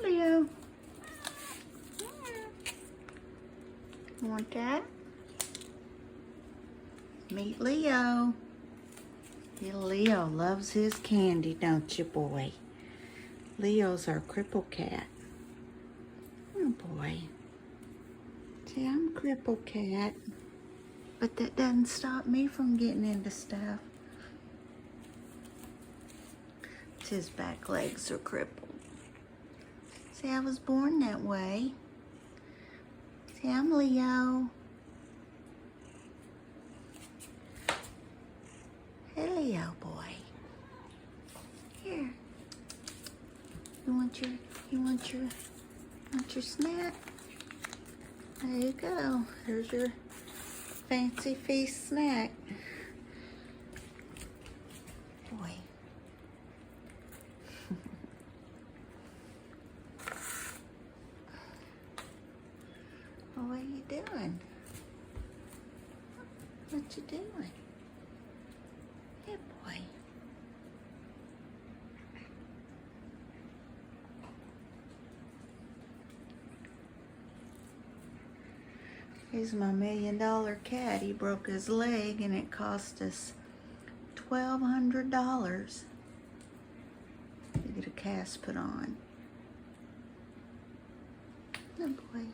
Leo. Want that? Meet Leo. Little Leo loves his candy, don't you, boy? Leo's our crippled cat. Oh, boy. See, I'm a crippled cat. But that doesn't stop me from getting into stuff. His back legs are crippled. See, I was born that way. See, I'm Leo. Hey, Leo boy. Here. You want your snack? There you go. There's your fancy feast snack. Boy. What are you doing? What you doing? Hey, boy. He's my $1 million cat. He broke his leg and it cost us $1,200 to get a cast put on. Good boy.